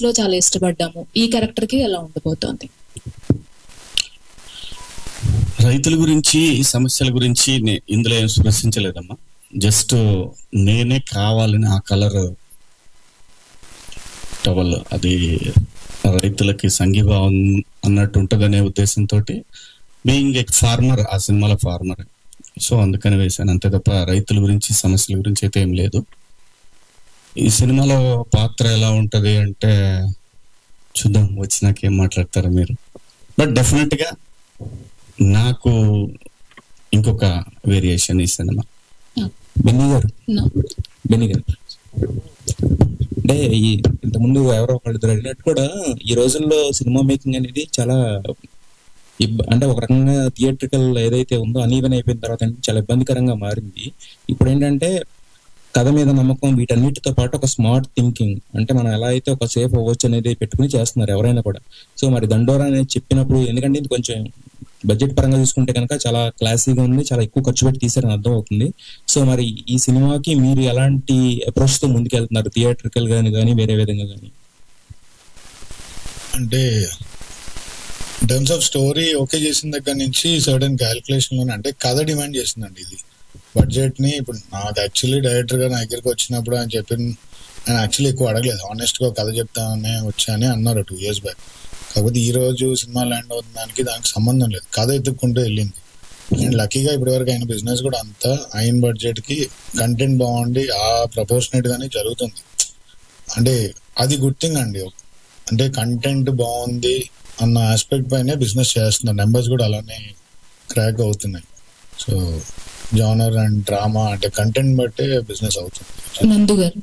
లో చాలా ఇష్టపడ్డాము, ఈ క్యారెక్టర్ కి ఎలా ఉండబోతోంది? రైతుల గురించి, సమస్యల గురించి ఇందులో ఏం స్పృశించలేదమ్మా. జస్ట్ నేనే కావాలని ఆ కలర్ టవల్, అది రైతులకి సంఘీభావం అన్నట్టు ఉంటుందనే ఉద్దేశంతో బీయింగ్ ఏ ఫార్మర్, ఆ సినిమాలో ఫార్మర్, సో అందుకని వేశాను అంతే తప్ప రైతుల గురించి, సమస్యల గురించి అయితే ఏం లేదు. ఈ సినిమాలో పాత్ర ఎలా ఉంటది అంటే చూద్దాం, వచ్చినాక ఏం మాట్లాడతారు మీరు. బట్ డెఫినెట్ గా నాకు ఇంకొక వేరియేషన్ ఈ సినిమా. బెన్నీ గారు అంటే ఇంతకుముందు ఎవరో ఒకళ్ళు అడిగినట్టు కూడా ఈ రోజుల్లో సినిమా మేకింగ్ అనేది చాలా అంటే ఒక రకంగా థియేట్రికల్ ఏదైతే ఉందో అనీవెన్ అయిపోయిన తర్వాత చాలా ఇబ్బందికరంగా మారింది. ఇప్పుడు ఏంటంటే కథ మీద నమ్మకం, వీటన్నిటితో పాటు ఒక స్మార్ట్ థింకింగ్, అంటే మనం ఎలా అయితే ఒక సేఫ్ అవ్వచ్చు అనేది పెట్టుకుని చేస్తున్నారు ఎవరైనా కూడా. సో మరి దండోరా అనేది చెప్పినప్పుడు, ఎందుకంటే ఇది కొంచెం బడ్జెట్ పరంగా చూసుకుంటే కనుక చాలా క్లాసీగా ఉంది, చాలా ఎక్కువ ఖర్చు పెట్టి తీసారని అర్థం అవుతుంది. సో మరి ఈ సినిమాకి మీరు ఎలాంటి అప్రోచ్ తో ముందుకెళ్తున్నారు, థియేట్రికల్ గానీ వేరే విధంగా కానీ? అంటే in terms of story okay చేసిన దగ్గర నుంచి సర్టన్ క్యాల్కులేషన్ లోనే, అంటే కథ డిమాండ్ చేసిందండి ఇది బడ్జెట్ ని. ఇప్పుడు నాకు యాక్చువల్లీ డైరెక్టర్ గా నా దగ్గరికి వచ్చినప్పుడు ఆయన చెప్పిన, ఆయన యాక్చువల్లీ ఎక్కువ అడగలేదు, ఆనెస్ట్ గా కథ చెప్తానే వచ్చానే అన్నారు 2 years బ్యాక్. కాకపోతే ఈ రోజు సినిమా ల్యాండ్ అవుతున్న దానికి సంబంధం లేదు, కథ ఎత్తుక్కుంటూ వెళ్ళింది. అండ్ లక్కీగా ఇప్పటి వరకు అయిన బిజినెస్ కూడా అంతా అయిన బడ్జెట్ కి కంటెంట్ బాగుండి ఆ ప్రపోర్షనేట్ గానే జరుగుతుంది. అంటే అది గుడ్ థింగ్ అండి. అంటే కంటెంట్ బాగుంది అన్న ఆస్పెక్ట్ పైనే బిజినెస్ చేస్తున్నారు, నెంబర్స్ కూడా అలానే క్రాక్ అవుతున్నాయి. సో జానర్ అండ్ డ్రామా అంటే కంటెంట్ బట్టే బిజినెస్ అవుతుంది. నందు గారు